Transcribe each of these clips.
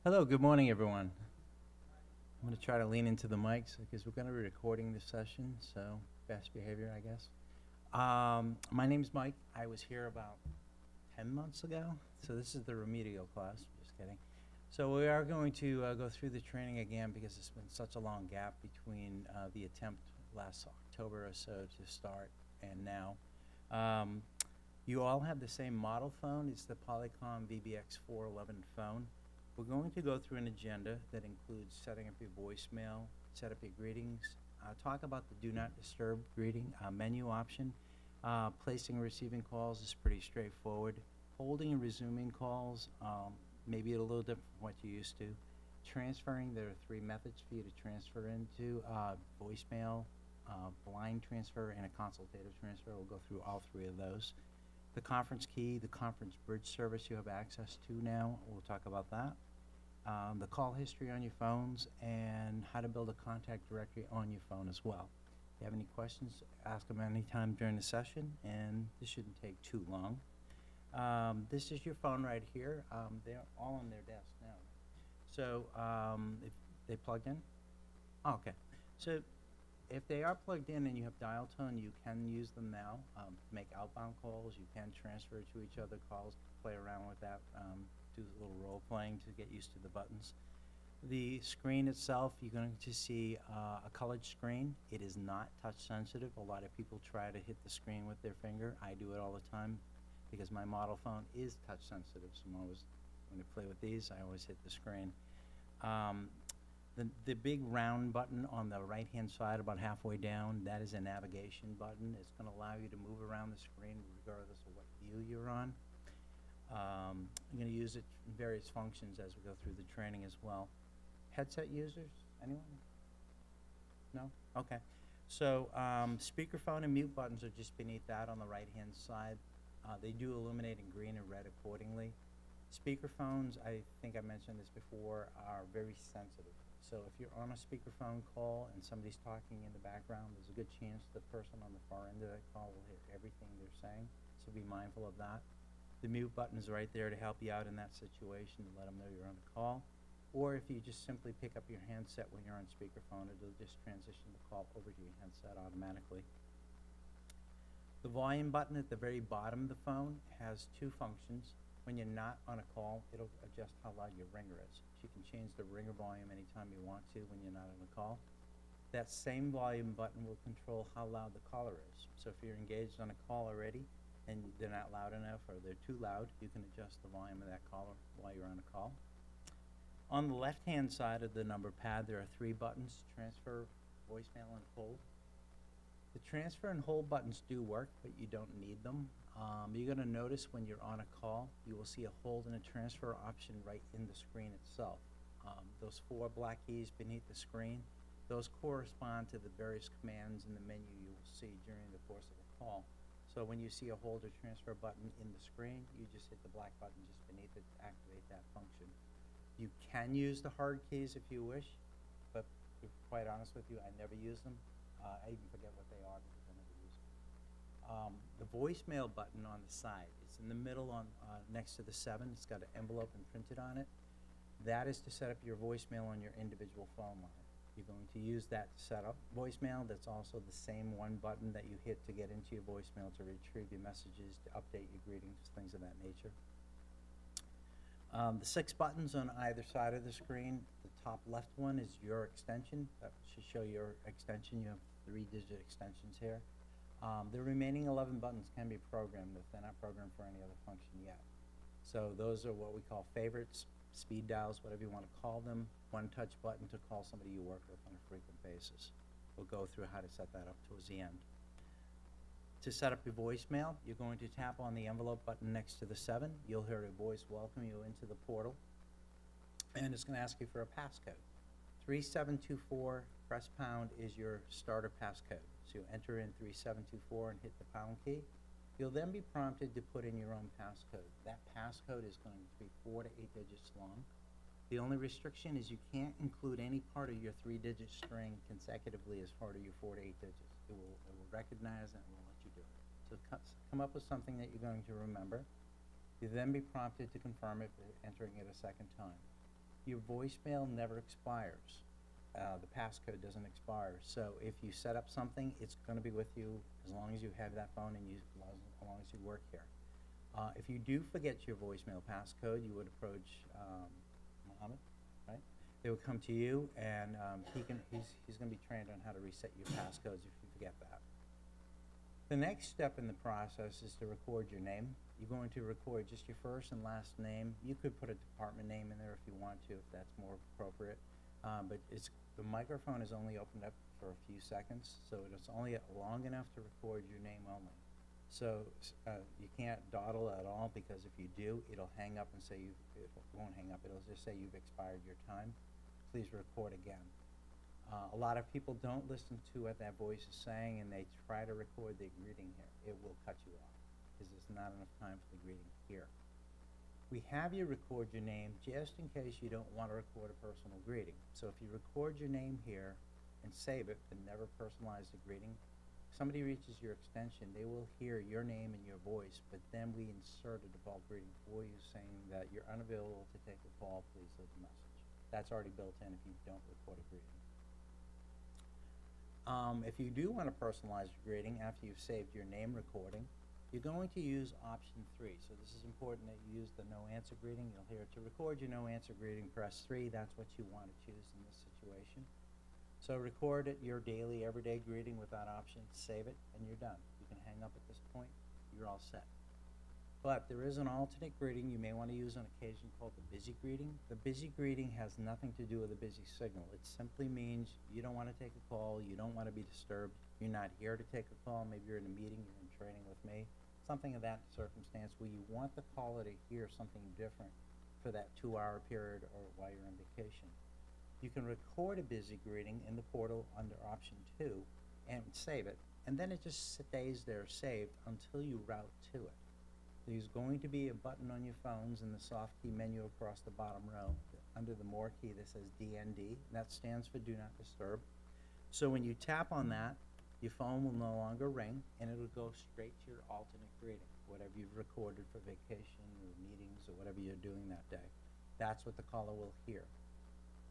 Hello, good morning, everyone. I'm going to try to lean into the mics because we're going to be recording this session, so best behavior, I guess. My name's Mike. I was here about 10 months ago, so this is the remedial class. Just kidding. So we are going to go through the training again because it's been such a long gap between the attempt last October or so to start and now. You all have the same model phone. It's the Polycom VBX411 phone. We're going to go through an agenda that includes setting up your voicemail, set up your greetings, talk about the do not disturb greeting menu option. Placing and receiving calls is pretty straightforward. Holding and resuming calls, maybe a little different from what you used to. Transferring, there are three methods for you to transfer into, voicemail, blind transfer, and a consultative transfer. We'll go through all three of those. The conference key, the conference bridge service you have access to now, we'll talk about that. The call history on your phones, and how to build a contact directory on your phone as well. If you have any questions, ask them anytime during the session, and this shouldn't take too long. This is your phone right here. They're all on their desk now. So if they plugged in? Oh, okay. So if they are plugged in and you have dial tone, you can use them now to make outbound calls. You can transfer to each other calls, play around with that, do a little role playing to get used to the buttons. The screen itself, you're going to see a colored screen. It is not touch sensitive. A lot of people try to hit the screen with their finger. I do it all the time because my model phone is touch sensitive. So when I play with these, I always hit the screen. The big round button on the right-hand side, about halfway down, that is a navigation button. It's going to allow you to move around the screen regardless of what view you're on. I'm going to use it in various functions as we go through the training as well. Headset users, anyone? No? Okay. So speakerphone and mute buttons are just beneath that on the right-hand side. They do illuminate in green and red accordingly. Speakerphones, I think I mentioned this before, are very sensitive. So if you're on a speakerphone call and somebody's talking in the background, there's a good chance the person on the far end of that call will hear everything they're saying. So be mindful of that. The mute button is right there to help you out in that situation and let them know you're on the call. Or if you just simply pick up your handset when you're on speakerphone, it'll just transition the call over to your handset automatically. The volume button at the very bottom of the phone has two functions. When you're not on a call, it'll adjust how loud your ringer is. So you can change the ringer volume anytime you want to when you're not on a call. That same volume button will control how loud the caller is. So if you're engaged on a call already and they're not loud enough or they're too loud, you can adjust the volume of that caller while you're on a call. On the left-hand side of the number pad, there are three buttons: transfer, voicemail, and hold. The transfer and hold buttons do work, but you don't need them. You're going to notice when you're on a call, you will see a hold and a transfer option right in the screen itself. Those four black keys beneath the screen, those correspond to the various commands in the menu you will see during the course of a call. So when you see a hold or transfer button in the screen, you just hit the black button just beneath it to activate that function. You can use the hard keys if you wish, but to be quite honest with you, I never use them. I even forget what they are because I never use them. The voicemail button on the side, it's in the middle on next to the 7. It's got an envelope imprinted on it. That is to set up your voicemail on your individual phone line. You're going to use that to set up voicemail. That's also the same one button that you hit to get into your voicemail to retrieve your messages, to update your greetings, things of that nature. The 6 buttons on either side of the screen. The top left one is your extension. That should show your extension. You have 3-digit extensions here. The remaining 11 buttons can be programmed if they're not programmed for any other function yet. So those are what we call favorites, speed dials, whatever you want to call them. One-touch button to call somebody you work with on a frequent basis. We'll go through how to set that up towards the end. To set up your voicemail, you're going to tap on the envelope button next to the 7. You'll hear a voice welcome you into the portal. And it's going to ask you for a passcode. 3724, press pound is your starter passcode. So you enter in 3724 and hit the pound key. You'll then be prompted to put in your own passcode. That passcode is going to be 4 to 8 digits long. The only restriction is you can't include any part of your 3-digit string consecutively as part of your 4 to 8 digits. It will recognize and it will let you do it. So come up with something that you're going to remember. You'll then be prompted to confirm it by entering it a second time. Your voicemail never expires. The passcode doesn't expire. So if you set up something, it's gonna be with you as long as you have that phone and as long as you work here. If you do forget your voicemail passcode, you would approach, Mohammed, right? They would come to you and, he's gonna be trained on how to reset your passcodes if you forget that. The next step in the process is to record your name. You're going to record just your first and last name. You could put a department name in there if you want to, if that's more appropriate. But the microphone is only opened up for a few seconds, so it's only long enough to record your name only. So you can't dawdle at all, because if you do, it'll hang up and say it won't hang up, it'll just say you've expired your time. Please record again. A lot of people don't listen to what that voice is saying, and they try to record the greeting here. It will cut you off, because there's not enough time for the greeting here. We have you record your name just in case you don't want to record a personal greeting. So if you record your name here and save it, but never personalize the greeting, somebody reaches your extension, they will hear your name and your voice, but then we insert a default greeting for you saying that you're unavailable to take a call, please leave a message. That's already built in if you don't record a greeting. If you do want to personalize your greeting after you've saved your name recording, you're going to use option 3. So this is important that you use the no answer greeting. You'll hear to record your no answer greeting, press 3. That's what you want to choose in this situation. So record it, your daily, everyday greeting with that option, save it, and you're done. You can hang up at this point. You're all set. But there is an alternate greeting you may want to use on occasion called the busy greeting. The busy greeting has nothing to do with a busy signal. It simply means you don't want to take a call, you don't want to be disturbed, you're not here to take a call, maybe you're in a meeting, you're in training with me, something of that circumstance where you want the caller to hear something different for that 2-hour period or while you're on vacation. You can record a busy greeting in the portal under option 2 and save it, and then it just stays there saved until you route to it. There's going to be a button on your phones in the soft key menu across the bottom row under the more key that says DND. That stands for Do Not Disturb. So when you tap on that, your phone will no longer ring, and it'll go straight to your alternate greeting, whatever you've recorded for vacation or meetings or whatever you're doing that day. That's what the caller will hear.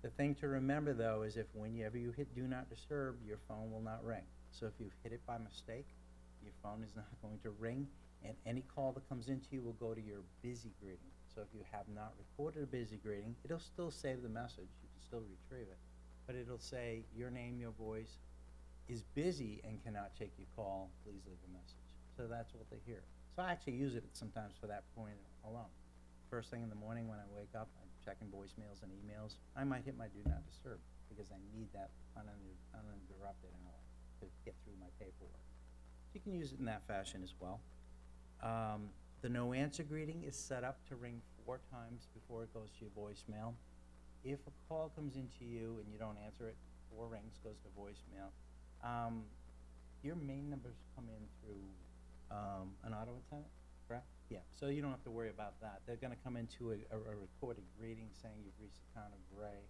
The thing to remember, though, is if whenever you hit Do Not Disturb, your phone will not ring. So if you've hit it by mistake, your phone is not going to ring, and any call that comes into you will go to your busy greeting. So if you have not recorded a busy greeting, it'll still save the message. You can still retrieve it. But it'll say your name, your voice is busy and cannot take your call. Please leave a message. So that's what they hear. So I actually use it sometimes for that point alone. First thing in the morning when I wake up, I'm checking voicemails and emails. I might hit my Do Not Disturb because I need that uninterrupted hour to get through my paperwork. You can use it in that fashion as well. The no answer greeting is set up to ring 4 times before it goes to your voicemail. If a call comes into you and you don't answer it, 4 rings, goes to voicemail. Your main numbers come in through an auto attendant, correct? Yeah, so you don't have to worry about that. They're gonna come into a recorded greeting saying you've reached the town of Gray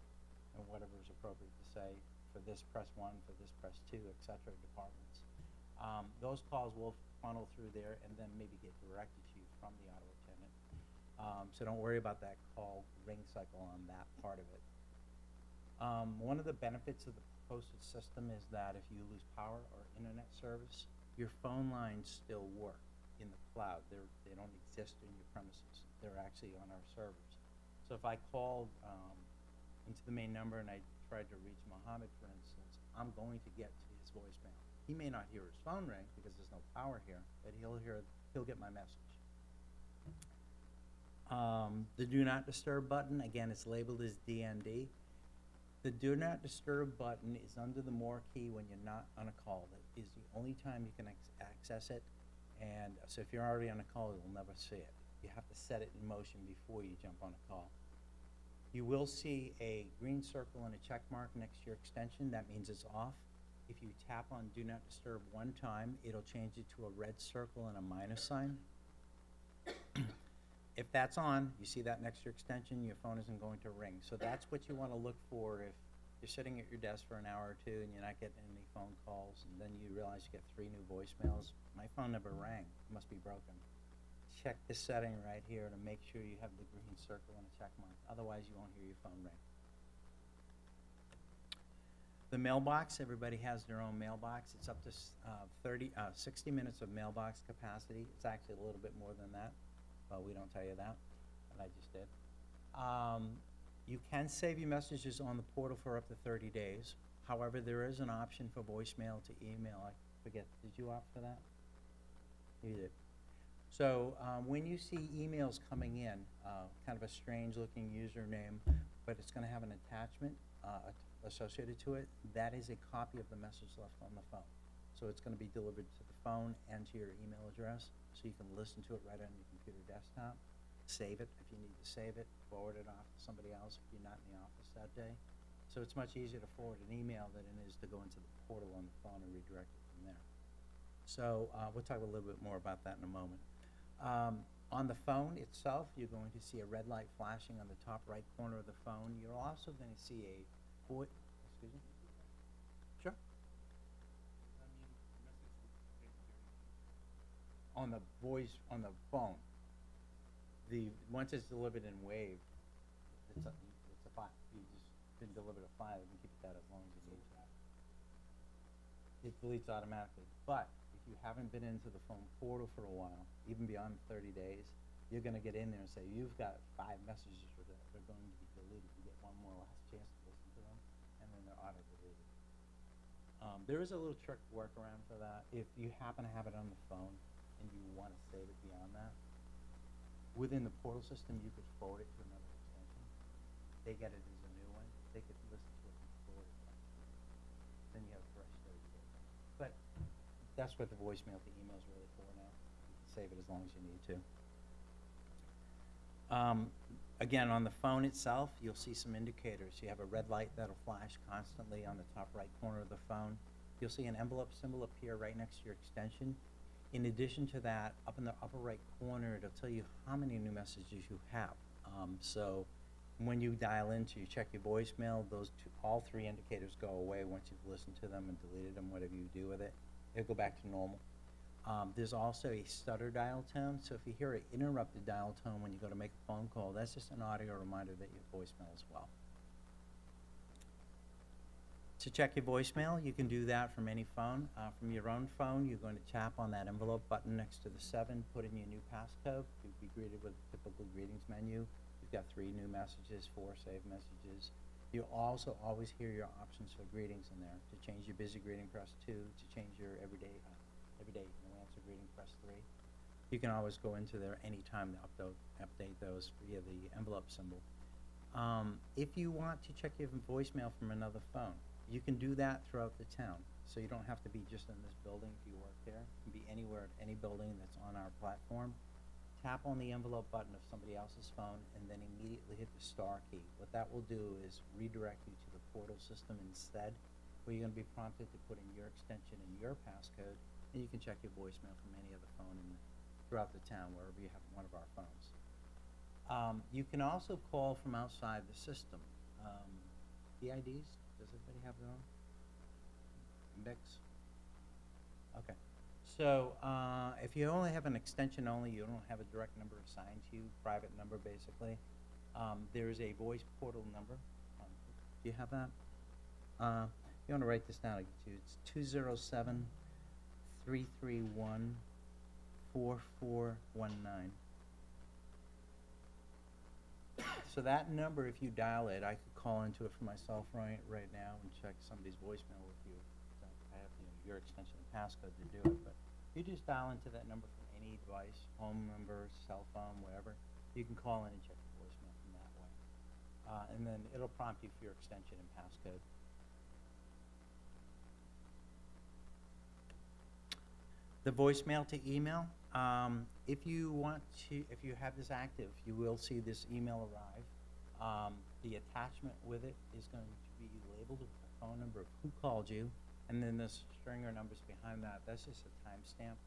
and whatever is appropriate to say. For this, press 1, for this, press 2, et cetera, departments. Those calls will funnel through there and then maybe get directed to you from the auto attendant. So don't worry about that call ring cycle on that part of it. One of the benefits of the posted system is that if you lose power or internet service, your phone lines still work in the cloud. They don't exist in your premises. They're actually on our servers. So if I called into the main number and I tried to reach Mohammed, for instance, I'm going to get to his voicemail. He may not hear his phone ring because there's no power here, but he'll get my message. The Do Not Disturb button, again, it's labeled as DND. The Do Not Disturb button is under the more key when you're not on a call. That is the only time you can access it, and so if you're already on a call, you'll never see it. You have to set it in motion before you jump on a call. You will see a green circle and a check mark next to your extension. That means it's off. If you tap on Do Not Disturb 1 time, it'll change it to a red circle and a minus sign. If that's on, you see that next to your extension, your phone isn't going to ring. So that's what you want to look for if you're sitting at your desk for an hour or 2 and you're not getting any phone calls, and then you realize you get 3 new voicemails. My phone never rang. It must be broken. check this setting right here to make sure you have the green circle and a check mark. Otherwise, you won't hear your phone ring. The mailbox, everybody has their own mailbox. It's up to 60 minutes of mailbox capacity. It's actually a little bit more than that, but we don't tell you that, but I just did. You can save your messages on the portal for up to 30 days. However, there is an option for voicemail to email. I forget, did you opt for that? You did. So when you see emails coming in, kind of a strange looking username, but it's going to have an attachment associated to it, that is a copy of the message left on the phone. So it's going to be delivered to the phone and to your email address, so you can listen to it right on your computer desktop, save it if you need to save it, forward it off to somebody else if you're not in the office that day. So it's much easier to forward an email than it is to go into the portal on the phone and redirect it from there. So we'll talk a little bit more about that in a moment. On the phone itself, you're going to see a red light flashing on the top right corner of the phone. You're also going to see a excuse me? Sure. On the voice, on the phone. Once it's delivered in WAV, it's a file. You just been delivered a file, you can keep that as long as you need to. It deletes automatically. But if you haven't been into the phone portal for a while, even beyond 30 days, you're going to get in there and say, you've got 5 messages that are going to be deleted. You get one more last chance to listen to them, and then they're auto-deleted. There is a little trick workaround for that. If you happen to have it on the phone and you want to save it beyond that, within the portal system, you could forward it to another extension. They get it as a new one. They could listen to it and forward it back to you. Then you have fresh 30 days. But that's what the voicemail to email is really for now. You can save it as long as you need to. Again, on the phone itself, you'll see some indicators. You have a red light that'll flash constantly on the top right corner of the phone. You'll see an envelope symbol appear right next to your extension. In addition to that, up in the upper right corner, it'll tell you how many new messages you have. So when you dial in to check your voicemail, all 3 indicators go away once you've listened to them and deleted them, whatever you do with it. It'll go back to normal. There's also a stutter dial tone, so if you hear an interrupted dial tone when you go to make a phone call, that's just an audio reminder that your voicemail as well. To check your voicemail, you can do that from any phone. From your own phone, you're going to tap on that envelope button next to the 7, put in your new passcode. You'll be greeted with a typical greetings menu. You've got 3 new messages, 4 saved messages. You'll also always hear your options for greetings in there. To change your busy greeting, press 2. To change your everyday no answer greeting, press 3. You can always go into there anytime to update those via the envelope symbol. If you want to check your voicemail from another phone, you can do that throughout the town. So you don't have to be just in this building if you work there. You can be anywhere at any building that's on our platform. Tap on the envelope button of somebody else's phone and then immediately hit the star key. What that will do is redirect you to the portal system instead, where you're going to be prompted to put in your extension and your passcode, and you can check your voicemail from any other phone throughout the town, wherever you have one of our phones. You can also call from outside the system. EIDs, does everybody have their own? Mix? Okay. So if you only have an extension only, you don't have a direct number assigned to you, private number basically, there is a voice portal number. Do you have that? You want to write this down, I get you. It's 207-331-4419. So that number, if you dial it, I could call into it for myself right now and check somebody's voicemail with you. I have your extension and passcode to do it, but you just dial into that number from any device, home number, cell phone, whatever. You can call in and check the voicemail from that way. And then it'll prompt you for your extension and passcode. The voicemail to email, if you have this active, you will see this email arrive. The attachment with it is going to be labeled with the phone number of who called you, and then the stringer numbers behind that. That's just a timestamp.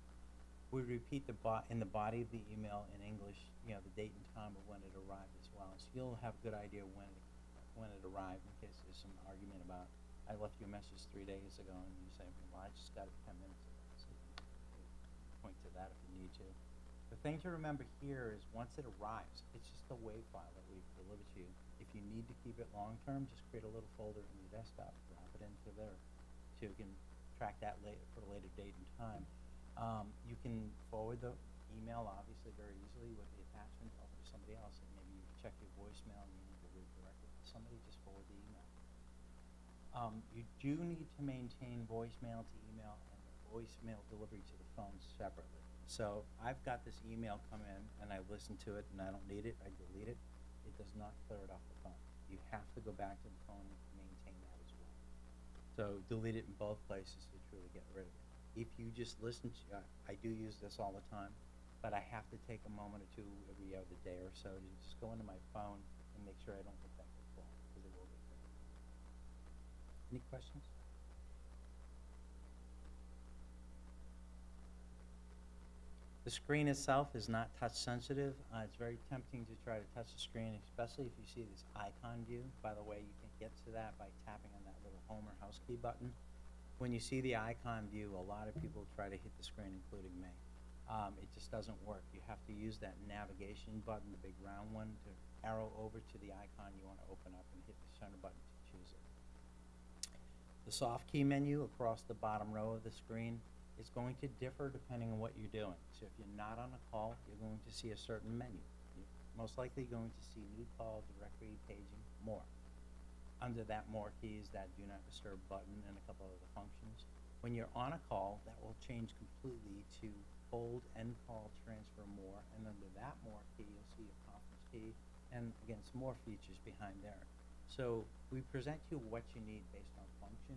We repeat in the body of the email in English, the date and time of when it arrived as well. So you'll have a good idea when it arrived, in case there's some argument about, I left you a message 3 days ago, and you say, well, I just got it 10 minutes ago. So you can point to that if you need to. The thing to remember here is once it arrives, it's just a WAV file that we've delivered to you. If you need to keep it long-term, just create a little folder in your desktop, drop it into there, so you can track that later for a later date and time. You can forward the email, obviously, very easily with the attachment over to somebody else, and maybe you check your voicemail and you need to redirect it to somebody, just forward the email. You do need to maintain voicemail to email and the voicemail delivery to the phone separately. So I've got this email come in and I listen to it and I don't need it, I delete it. It does not clear it off the phone. You have to go back to the phone and maintain that as well. So delete it in both places to truly get rid of it. If you just listen to, I do use this all the time, but I have to take a moment or two every other day or so to just go into my phone and make sure I don't get that call, because it will get cleared. Any questions? The screen itself is not touch sensitive. It's very tempting to try to touch the screen, especially if you see this icon view. By the way, you can get to that by tapping on that little home or house key button. When you see the icon view, a lot of people try to hit the screen, including me. It just doesn't work. You have to use that navigation button, the big round one, to arrow over to the icon you want to open up and hit the center button to choose it. The soft key menu across the bottom row of the screen is going to differ depending on what you're doing. So if you're not on a call, you're going to see a certain menu. You're most likely going to see new call, directory, paging, more. Under that more key is that do not disturb button and a couple other functions. When you're on a call, that will change completely to hold, end call, transfer more, and under that more key, you'll see a conference key, and again, some more features behind there. So we present you what you need based on function.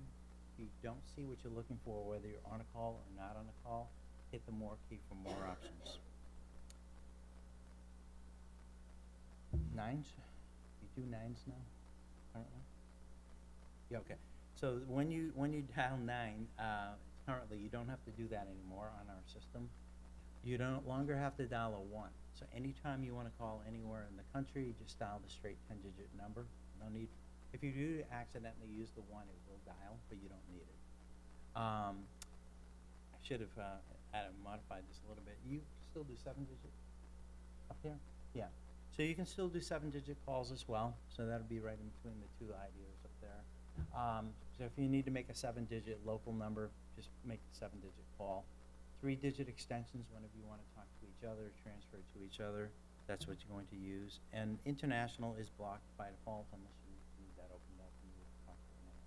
If you don't see what you're looking for, whether you're on a call or not on a call, hit the more key for more options. Nines? You do nines now, currently? Yeah, okay. So when you dial 9, currently you don't have to do that anymore on our system. You no longer have to dial a 1. So anytime you want to call anywhere in the country, just dial the straight 10-digit number. No need. If you do accidentally use the 1, it will dial, but you don't need it. I should have modified this a little bit. You still do 7-digit up here? Yeah. So you can still do 7-digit calls as well. So that'll be right in between the two ideas up there. So if you need to make a 7-digit local number, just make the 7-digit call. 3-digit extensions whenever you want to talk to each other, transfer to each other. That's what you're going to use. And international is blocked by default unless you need that opened up and you talk to them.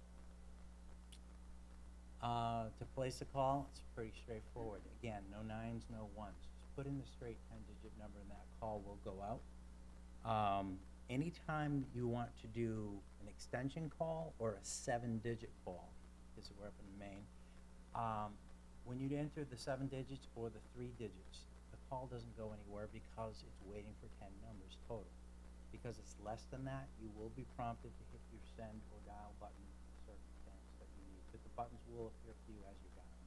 To place a call, it's pretty straightforward. Again, no 9s, no 1s. Just put in the straight 10-digit number and that call will go out. Anytime you want to do an extension call or a 7-digit call, because we're up in Maine, when you enter the 7 digits or the 3 digits, the call doesn't go anywhere because it's waiting for 10 numbers total. Because it's less than that, you will be prompted to hit your send or dial button for circumstance that you need, but the buttons will appear to you as you're dialing.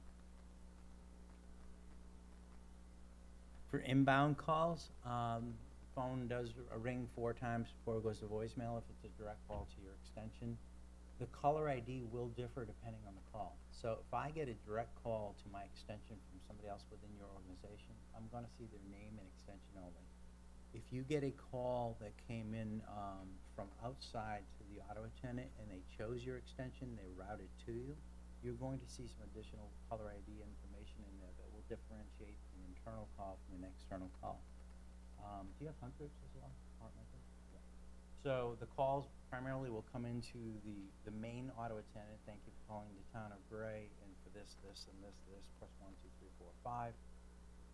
For inbound calls, phone does a ring 4 times before it goes to voicemail if it's a direct call to your extension. The caller ID will differ depending on the call. So if I get a direct call to my extension from somebody else within your organization, I'm going to see their name and extension only. If you get a call that came in from outside to the auto attendant and they chose your extension, they routed to you, you're going to see some additional caller ID information in there that will differentiate an internal call from an external call. Do you have hunt groups as well? Departmental? Yeah. So the calls primarily will come into the main auto attendant. Thank you for calling the town of Gray, and for this, and this, press 1, 2, 3, 4, 5.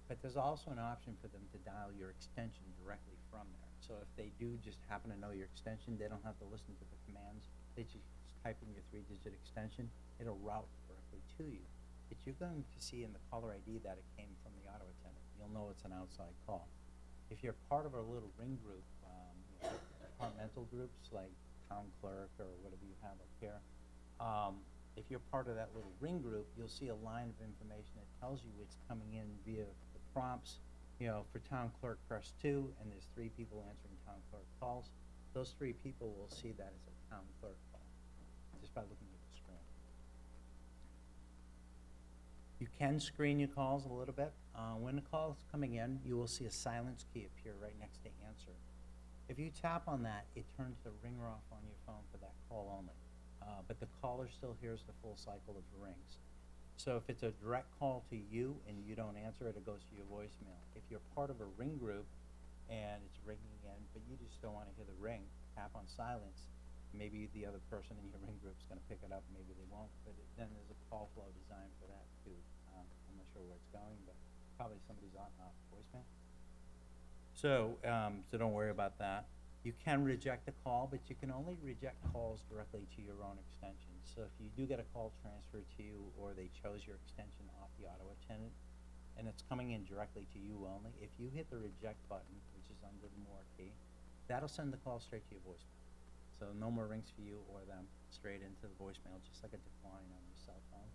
But there's also an option for them to dial your extension directly from there. So if they do just happen to know your extension, they don't have to listen to the commands. They just type in your 3-digit extension. It'll route directly to you. But you're going to see in the caller ID that it came from the auto attendant. You'll know it's an outside call. If you're part of our little ring group, departmental groups like town clerk or whatever you have up here, if you're part of that little ring group, you'll see a line of information that tells you it's coming in via the prompts. For town clerk, press 2, and there's 3 people answering town clerk calls. Those 3 people will see that as a town clerk call, just by looking at the screen. You can screen your calls a little bit. When the call is coming in, you will see a silence key appear right next to answer. If you tap on that, it turns the ringer off on your phone for that call only. But the caller still hears the full cycle of rings. So if it's a direct call to you and you don't answer it, it goes to your voicemail. If you're part of a ring group and it's ringing in, but you just don't want to hear the ring, tap on silence. Maybe the other person in your ring group is going to pick it up, maybe they won't, but then there's a call flow designed for that too. I'm not sure where it's going, but probably somebody's on voicemail. So don't worry about that. You can reject a call, but you can only reject calls directly to your own extension. So if you do get a call transferred to you, or they chose your extension off the auto attendant, and it's coming in directly to you only, if you hit the reject button, which is under the more key, that'll send the call straight to your voicemail. So no more rings for you or them, straight into the voicemail, just like a decline on your cell phone.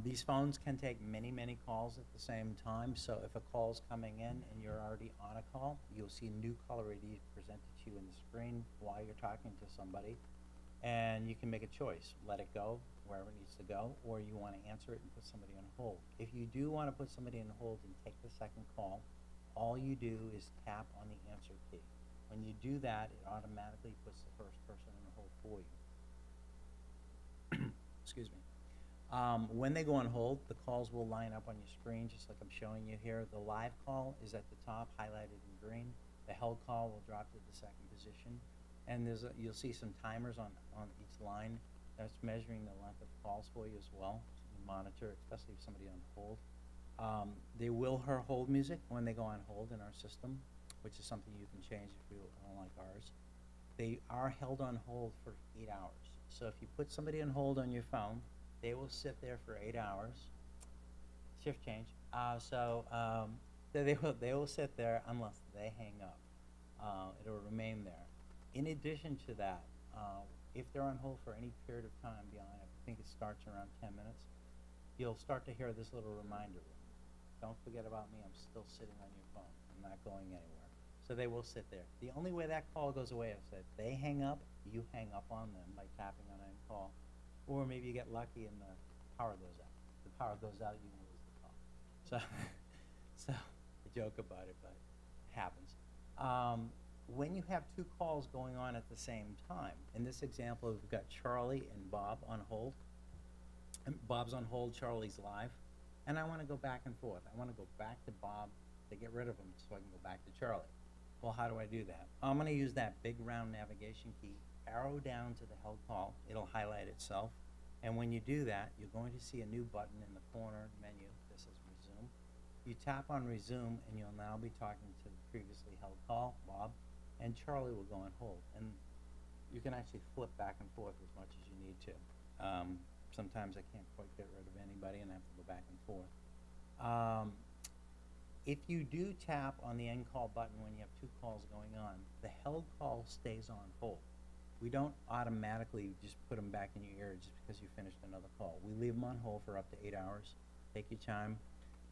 These phones can take many, many calls at the same time. So if a call's coming in and you're already on a call, you'll see new caller ID presented to you in the screen while you're talking to somebody. And you can make a choice, let it go wherever it needs to go, or you want to answer it and put somebody on hold. If you do want to put somebody on hold and take the second call, all you do is tap on the answer key. When you do that, it automatically puts the first person on hold for you. Excuse me. When they go on hold, the calls will line up on your screen, just like I'm showing you here. The live call is at the top, highlighted in green. The held call will drop to the second position. And you'll see some timers on each line that's measuring the length of calls for you as well. So you monitor, especially if somebody on hold. They will hear hold music when they go on hold in our system, which is something you can change if you don't like ours. They are held on hold for 8 hours. So if you put somebody on hold on your phone, they will sit there for 8 hours. Shift change. They will sit there unless they hang up. It'll remain there. In addition to that, if they're on hold for any period of time beyond, I think it starts around 10 minutes, you'll start to hear this little reminder ring. Don't forget about me, I'm still sitting on your phone. I'm not going anywhere. So they will sit there. The only way that call goes away is that they hang up, you hang up on them by tapping on end call. Or maybe you get lucky and the power goes out. If the power goes out, you can lose the call. So I joke about it, but it happens. When you have two calls going on at the same time, in this example, we've got Charlie and Bob on hold. And Bob's on hold, Charlie's live. And I want to go back and forth. I want to go back to Bob to get rid of him so I can go back to Charlie. Well, how do I do that? I'm going to use that big round navigation key, arrow down to the held call. It'll highlight itself. And when you do that, you're going to see a new button in the corner menu that says resume. You tap on resume and you'll now be talking to the previously held call, Bob, and Charlie will go on hold. And you can actually flip back and forth as much as you need to. Sometimes I can't quite get rid of anybody and I have to go back and forth. If you do tap on the end call button when you have two calls going on, the held call stays on hold. We don't automatically just put them back in your ear just because you finished another call. We leave them on hold for up to 8 hours. Take your time.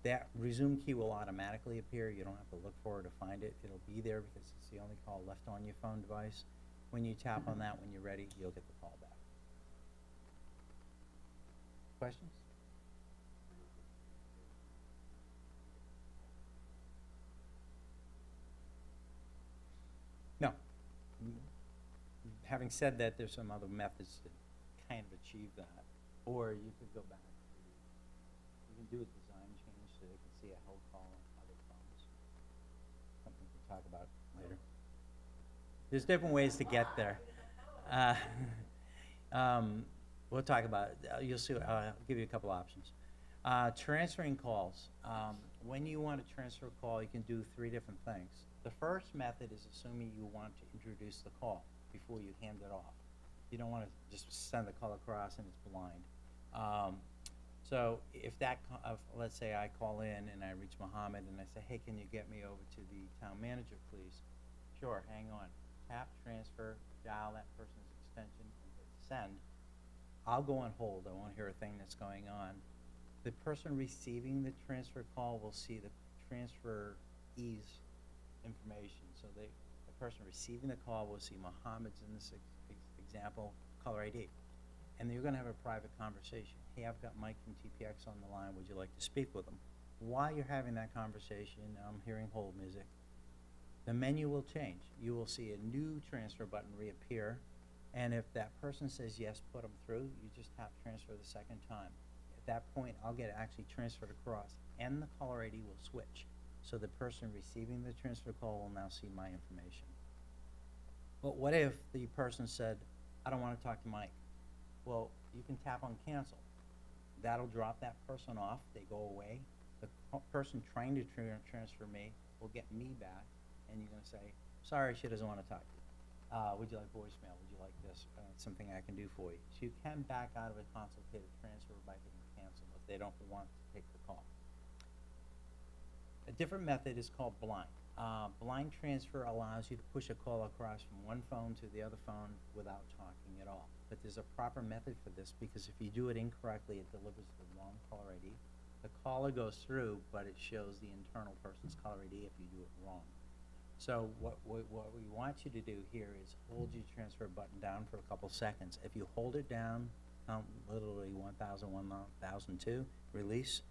That resume key will automatically appear. You don't have to look for it or find it. It'll be there because it's the only call left on your phone device. When you tap on that when you're ready, you'll get the call back. Questions? No. Having said that, there's some other methods to kind of achieve that. Or you could go back. You can do a design change so they can see a held call on other phones. Something we can talk about later. There's different ways to get there. We'll talk about it. You'll see. I'll give you a couple options. Transferring calls. When you want to transfer a call, you can do 3 different things. The first method is assuming you want to introduce the call before you hand it off. You don't want to just send the call across and it's blind. So if let's say I call in and I reach Mohammed and I say, hey, can you get me over to the town manager, please? Sure, hang on. Tap, transfer, dial that person's extension, and hit send. I'll go on hold. I won't hear a thing that's going on. The person receiving the transfer call will see the transferee's information. So the person receiving the call will see Mohammed's, in this example, caller ID. And you're going to have a private conversation. hey, I've got Mike from TPX on the line, would you like to speak with him? While you're having that conversation, I'm hearing hold music, the menu will change. You will see a new transfer button reappear, and if that person says yes, put them through, you just tap transfer the second time. At that point, I'll get actually transferred across, and the caller ID will switch. So the person receiving the transfer call will now see my information. But what if the person said, I don't want to talk to Mike? Well, you can tap on cancel. That'll drop that person off, they go away. The person trying to transfer me will get me back, and you're gonna say, sorry, she doesn't want to talk to you. Would you like voicemail? Would you like this? It's something I can do for you. So you can back out of a consultative transfer by hitting cancel if they don't want to take the call. A different method is called blind. Blind transfer allows you to push a call across from one phone to the other phone without talking at all. But there's a proper method for this, because if you do it incorrectly, it delivers the wrong caller ID. The caller goes through, but it shows the internal person's caller ID if you do it wrong. So what we want you to do here is hold your transfer button down for a couple seconds. If you hold it down, literally 1000, 1002, release,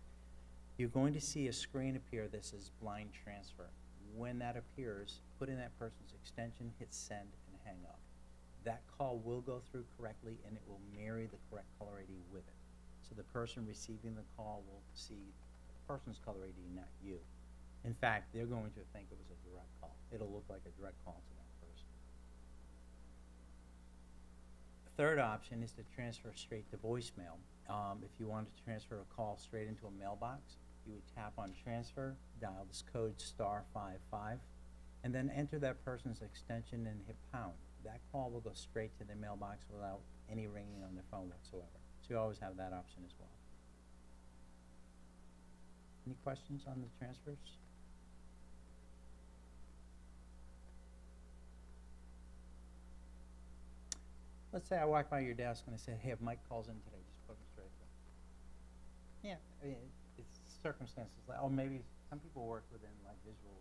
you're going to see a screen appear that says blind transfer. When that appears, put in that person's extension, hit send, and hang up. That call will go through correctly, and it will marry the correct caller ID with it. So the person receiving the call will see the person's caller ID, not you. In fact, they're going to think it was a direct call. It'll look like a direct call to that person. The third option is to transfer straight to voicemail. If you wanted to transfer a call straight into a mailbox, you would tap on transfer, dial this code *55, and then enter that person's extension and hit pound. That call will go straight to their mailbox without any ringing on their phone whatsoever. So you always have that option as well. Any questions on the transfers? Let's say I walk by your desk and I say, hey, if Mike calls in today, just put him straight through. Yeah, I mean, it's circumstances, like, oh, maybe some people work within like visual.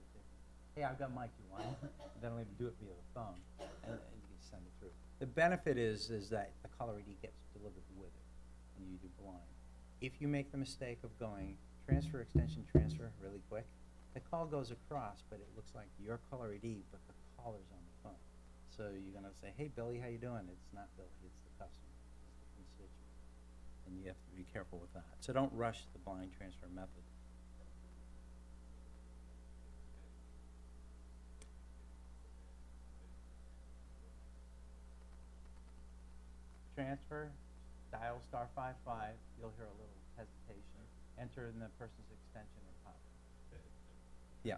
Hey, I've got Mike, you want it? They don't even do it via the phone, and you can send it through. The benefit is that the caller ID gets delivered with it, and you do blind. If you make the mistake of going transfer, extension, transfer really quick, the call goes across, but it looks like your caller ID, but the caller's on the phone. So you're gonna say, hey, Billy, how you doing? It's not Billy, it's the customer, it's the constituent. And you have to be careful with that. So don't rush the blind transfer method. Transfer, dial *55, you'll hear a little hesitation. Enter in the person's extension or pop. Yeah.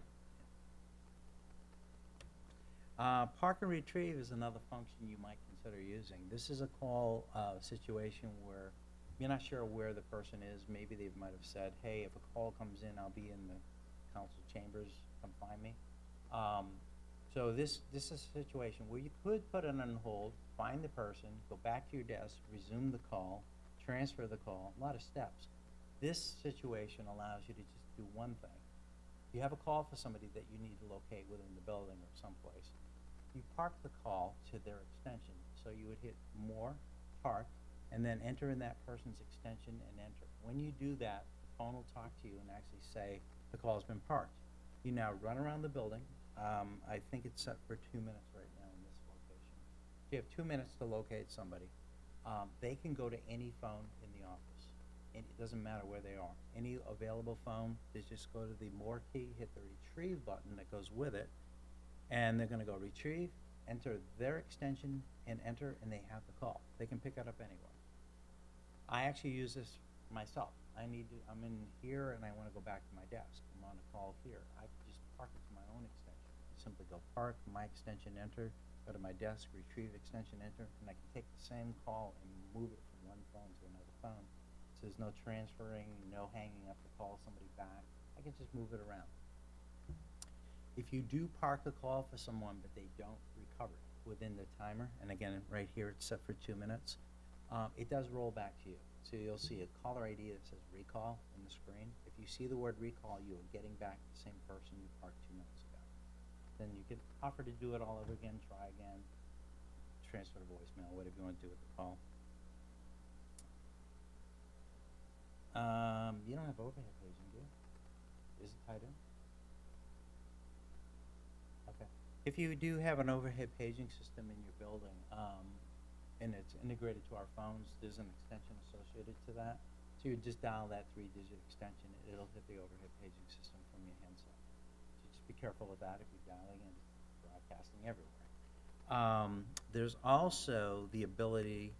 Park and retrieve is another function you might consider using. This is a call situation where you're not sure where the person is. Maybe they might have said, hey, if a call comes in, I'll be in the council chambers, come find me. So this is a situation where you could put it on hold, find the person, go back to your desk, resume the call, transfer the call, a lot of steps. This situation allows you to just do one thing. You have a call for somebody that you need to locate within the building or someplace. You park the call to their extension. So you would hit more, park, and then enter in that person's extension and enter. When you do that, the phone will talk to you and actually say the call's been parked. You now run around the building. I think it's set for 2 minutes right now in this location. You have 2 minutes to locate somebody. They can go to any phone in the office. And it doesn't matter where they are. Any available phone, they just go to the more key, hit the retrieve button that goes with it, and they're gonna go retrieve, enter their extension, and enter, and they have the call. They can pick it up anywhere. I actually use this myself. I'm in here and I wanna go back to my desk. I'm on a call here. I just park it to my own extension. Simply go park, my extension, enter, go to my desk, retrieve extension, enter, and I can take the same call and move it from one phone to another phone. So there's no transferring, no hanging up to call somebody back. I can just move it around. If you do park a call for someone but they don't recover it within the timer, and again, right here it's set for 2 minutes, it does roll back to you. So you'll see a caller ID that says recall in the screen. If you see the word recall, you are getting back the same person you parked 2 minutes ago. Then you can offer to do it all over again, try again, transfer to voicemail, whatever you want to do with the call. You don't have overhead paging, do you? Is it tied in? Okay. If you do have an overhead paging system in your building, and it's integrated to our phones, there's an extension associated to that. So you just dial that 3-digit extension, it'll hit the overhead paging system from your handset. So just be careful with that if you're dialing and broadcasting everywhere. There's also the ability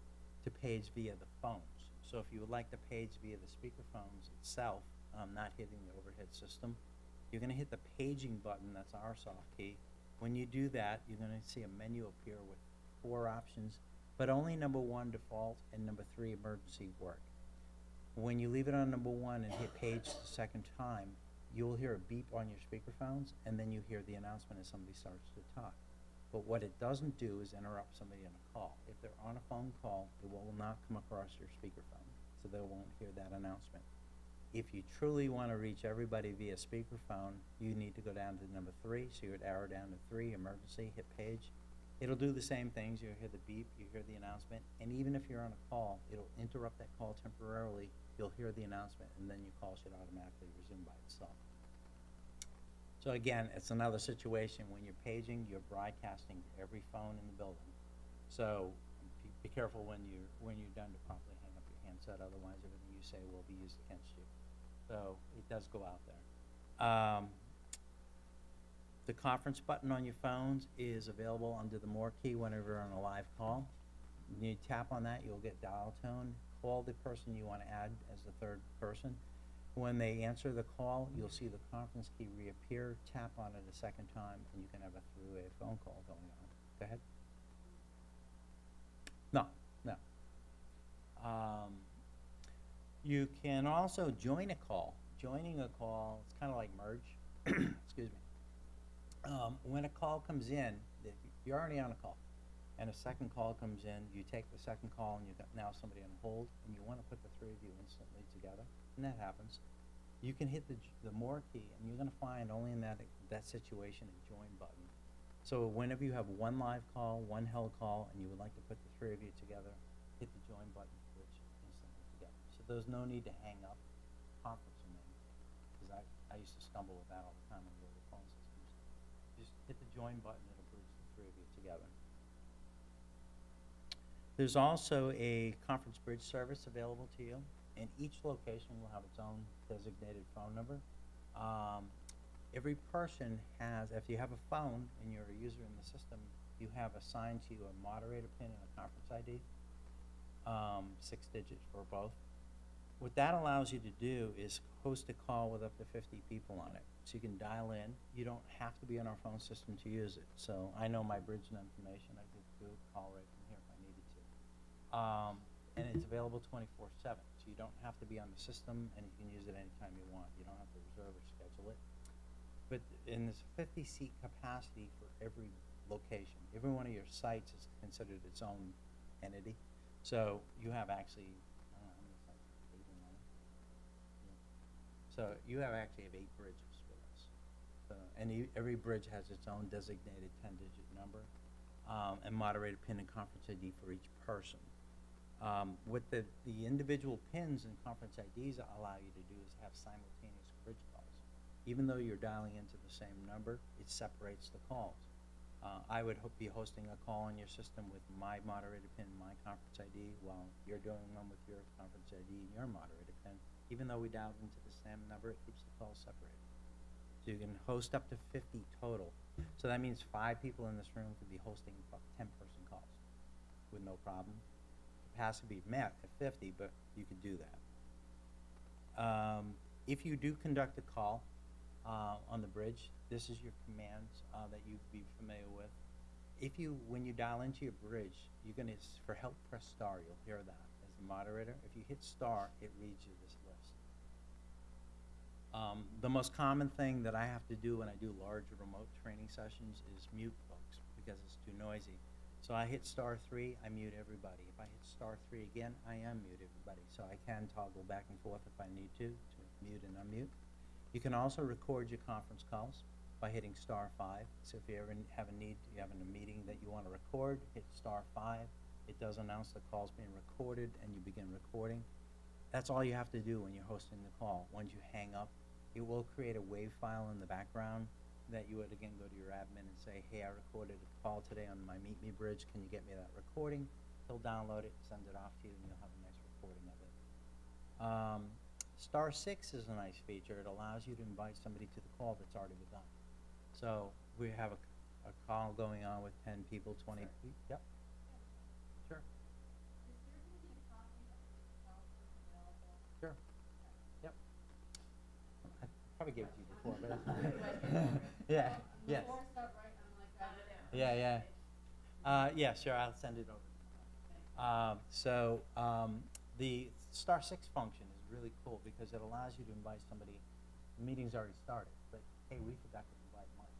to page via the phones. So if you would like to page via the speakerphones itself, not hitting the overhead system, you're gonna hit the paging button, that's our soft key. When you do that, you're gonna see a menu appear with 4 options, but only number 1 default and number 3 emergency work. When you leave it on number 1 and hit page the second time, you'll hear a beep on your speakerphones, and then you hear the announcement as somebody starts to talk. But what it doesn't do is interrupt somebody on a call. If they're on a phone call, it will not come across your speakerphone, so they won't hear that announcement. If you truly want to reach everybody via speakerphone, you need to go down to number 3, so you would arrow down to 3, emergency, hit page. It'll do the same things, you'll hear the beep, you hear the announcement, and even if you're on a call, it'll interrupt that call temporarily, you'll hear the announcement, and then your call should automatically resume by itself. So again, it's another situation when you're paging, you're broadcasting to every phone in the building. So be careful when you're done to properly hang up your handset, otherwise everything you say will be used against you. So it does go out there. The conference button on your phones is available under the More key whenever you're on a live call. When you tap on that, you'll get dial tone. Call the person you want to add as the third person. When they answer the call, you'll see the conference key reappear. Tap on it a second time, and you can have a three-way phone call going on. Go ahead. No. You can also join a call. Joining a call, it's kind of like merge. Excuse me. When a call comes in, you're already on a call, and a second call comes in, you take the second call, and you've got now somebody on hold, and you want to put the 3 of you instantly together, and that happens. You can hit the More key, and you're going to find only in that situation a join button. So whenever you have one live call, one held call, and you would like to put the 3 of you together, hit the join button to put you instantly together. So there's no need to hang up conferencing them, because I used to stumble with that all the time on the older phone systems. Just hit the join button, it'll bridge the 3 of you together. There's also a conference bridge service available to you, and each location will have its own designated phone number. Every person has, if you have a phone and you're a user in the system, you have assigned to you a moderator pin and a conference ID, 6 digits for both. What that allows you to do is host a call with up to 50 people on it. So you can dial in. You don't have to be on our phone system to use it. So I know my bridge information. I could do a call right from here if I needed to. And it's available 24/7. So you don't have to be on the system, and you can use it anytime you want. You don't have to reserve or schedule it. But in this 50-seat capacity for every location. Every one of your sites is considered its own entity. So you have actually, I don't know how many sites, 8 or 9? Yeah. So you actually have 8 bridges with us. So, and every bridge has its own designated 10-digit number, and moderated PIN and conference ID for each person. What the individual PINs and conference IDs allow you to do is have simultaneous bridge calls. Even though you're dialing into the same number, it separates the calls. I would be hosting a call on your system with my moderated PIN, my conference ID, while you're doing one with your conference ID and your moderated PIN. Even though we dialed into the same number, it keeps the calls separated. So you can host up to 50 total. So that means 5 people in this room could be hosting 10-person calls with no problem. Capacity met at 50, but you could do that. If you do conduct a call on the bridge, this is your commands that you'd be familiar with. When you dial into your bridge, you're gonna, for help, press star. You'll hear that as the moderator. If you hit star, it reads you this list. The most common thing that I have to do when I do large remote training sessions is mute folks because it's too noisy. So I hit star 3, I mute everybody. If I hit star 3 again, I unmute everybody. So I can toggle back and forth if I need to mute and unmute. You can also record your conference calls by hitting star 5. So if you ever have a need, you have a meeting that you want to record, hit star 5. It does announce the call's being recorded, and you begin recording. That's all you have to do when you're hosting the call. Once you hang up, it will create a WAV file in the background that you would again go to your admin and say, hey, I recorded a call today on my Meet Me bridge. Can you get me that recording? He'll download it, send it off to you, and you'll have a nice recording of it. Star 6 is a nice feature. It allows you to invite somebody to the call that's already begun. So we have a call going on with 10 people, 20 people. Yep. Sure. Sure. Yep. I probably gave it to you before, but yeah. Yes. Yeah. Yeah. Sure. I'll send it over. The Star 6 function is really cool because it allows you to invite somebody. The meeting's already started, but hey, we forgot to invite Mike.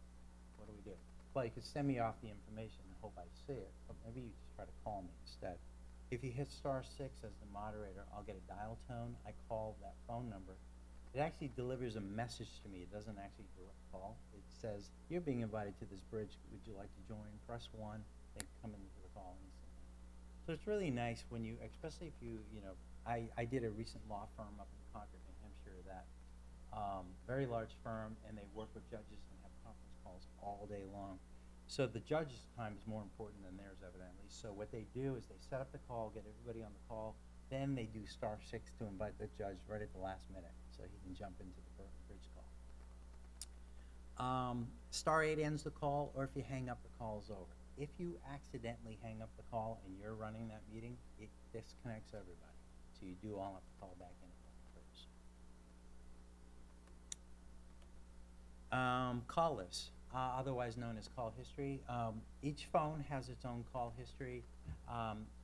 What do we do? Well, you could send me off the information and hope I see it, but maybe you just try to call me instead. If you hit Star 6 as the moderator, I'll get a dial tone. I call that phone number. It actually delivers a message to me. It doesn't actually direct call. It says, you're being invited to this bridge. Would you like to join? Press 1. They come into the call instantly. So it's really nice when you, especially if you know, I did a recent law firm up in Concord, New Hampshire that very large firm, and they work with judges and have conference calls all day long. So the judge's time is more important than theirs, evidently. So what they do is they set up the call, get everybody on the call, then they do Star 6 to invite the judge right at the last minute so he can jump into the bridge call. Star 8 ends the call, or if you hang up, the call's over. If you accidentally hang up the call and you're running that meeting, it disconnects everybody. So you do all have to call back in at that first. Call lists. Otherwise known as call history. Each phone has its own call history.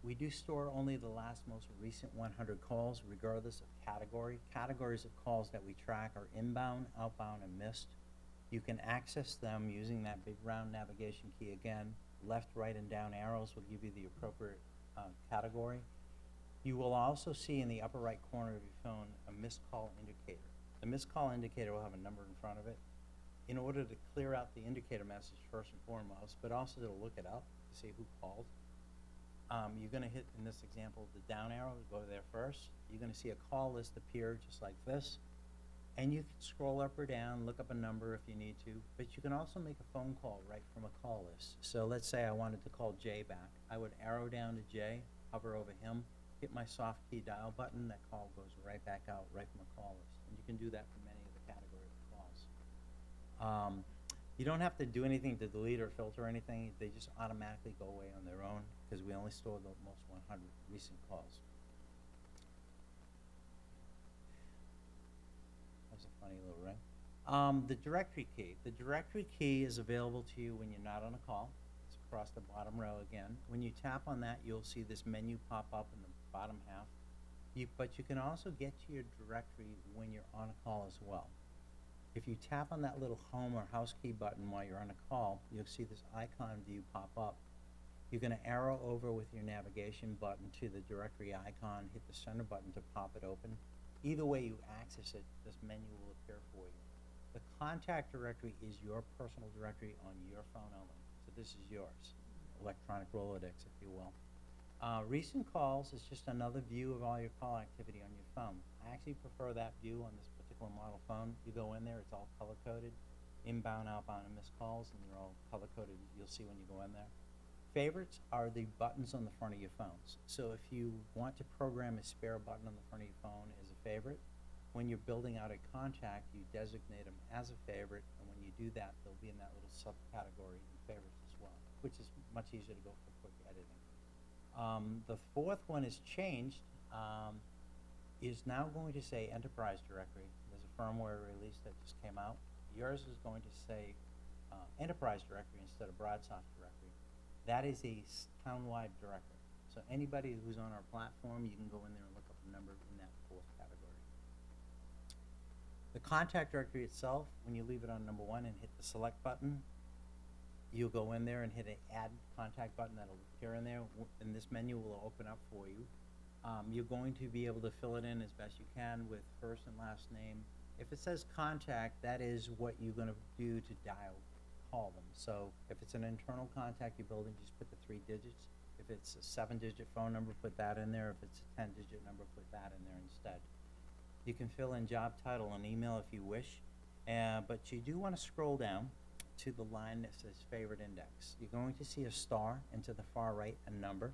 We do store only the last most recent 100 calls, regardless of category. Categories of calls that we track are inbound, outbound, and missed. You can access them using that big round navigation key again. Left, right, and down arrows will give you the appropriate category. You will also see in the upper right corner of your phone a missed call indicator. The missed call indicator will have a number in front of it. In order to clear out the indicator message first and foremost, but also to look it up to see who called, you're going to hit, in this example, the down arrow, go there first. You're going to see a call list appear just like this. And you can scroll up or down, look up a number if you need to, but you can also make a phone call right from a call list. So let's say I wanted to call Jay back. I would arrow down to Jay, hover over him, hit my soft key dial button, that call goes right back out right from a call list. And you can do that for many of the categories of calls. You don't have to do anything to delete or filter anything. They just automatically go away on their own because we only store the most 100 recent calls. That's a funny little ring. The directory key. The directory key is available to you when you're not on a call. It's across the bottom row again. When you tap on that, you'll see this menu pop up in the bottom half. But you can also get to your directory when you're on a call as well. If you tap on that little home or house key button while you're on a call, you'll see this icon view pop up. You're going to arrow over with your navigation button to the directory icon, hit the center button to pop it open. Either way you access it, this menu will appear for you. The contact directory is your personal directory on your phone only. So this is yours, electronic Rolodex, if you will. Recent calls is just another view of all your call activity on your phone. I actually prefer that view on this particular model phone. You go in there, it's all color-coded, inbound, outbound, and missed calls, and they're all color-coded. You'll see when you go in there. Favorites are the buttons on the front of your phones. So if you want to program a spare button on the front of your phone as a favorite, when you're building out a contact, you designate them as a favorite, and when you do that, they'll be in that little subcategory in favorites as well, which is much easier to go for quick editing. The fourth one is changed, is now going to say Enterprise Directory. There's a firmware release that just came out. Yours is going to say Enterprise Directory instead of Broadsoft Directory. That is a town-wide directory. So anybody who's on our platform, you can go in there and look up a number in that fourth category. The contact directory itself, when you leave it on number 1 and hit the select button, you'll go in there and hit an add contact button that'll appear in there, and this menu will open up for you. You're going to be able to fill it in as best you can with first and last name. If it says contact, that is what you're going to do to call them. So if it's an internal contact you're building, just put the 3 digits. If it's a 7-digit phone number, put that in there. If it's a 10-digit number, put that in there instead. You can fill in job title and email if you wish, but you do want to scroll down to the line that says favorite index. You're going to see a star, and to the far right, a number.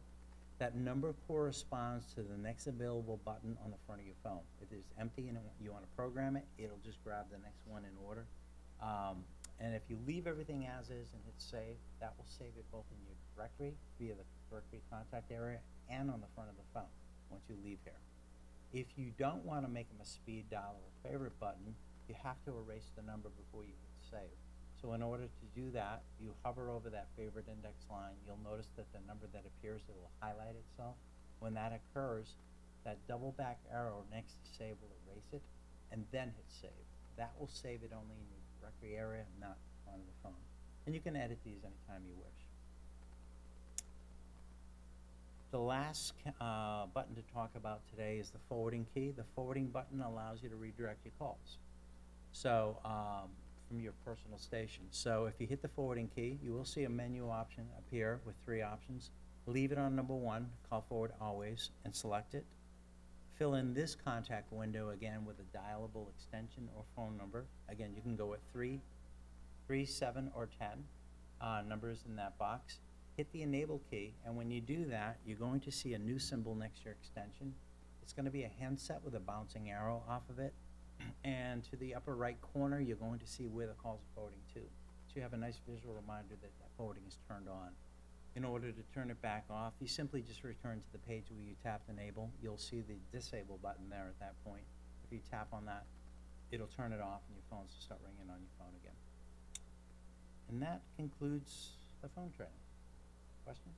That number corresponds to the next available button on the front of your phone. If it's empty and you want to program it, it'll just grab the next one in order. And if you leave everything as is and hit save, that will save it both in your directory, via the directory contact area, and on the front of the phone once you leave here. If you don't want to make them a speed dial or a favorite button, you have to erase the number before you hit save. So in order to do that, you hover over that favorite index line. You'll notice that the number that appears, it will highlight itself. When that occurs, that double back arrow next to save will erase it, and then hit save. That will save it only in your directory area, not on the phone. And you can edit these anytime you wish. The last button to talk about today is the forwarding key. The forwarding button allows you to redirect your calls. So, from your personal station. So if you hit the forwarding key, you will see a menu option appear with 3 options. Leave it on number 1, call forward always, and select it. Fill in this contact window again with a dialable extension or phone number. Again, you can go with 3, 7, or 10 numbers in that box. Hit the enable key, and when you do that, you're going to see a new symbol next to your extension. It's going to be a handset with a bouncing arrow off of it. And to the upper right corner, you're going to see where the calls are forwarding to. So you have a nice visual reminder that that forwarding is turned on. In order to turn it back off, you simply just return to the page where you tapped enable. You'll see the disable button there at that point. If you tap on that, it'll turn it off and your phones will start ringing on your phone again. And that concludes the phone training. Questions?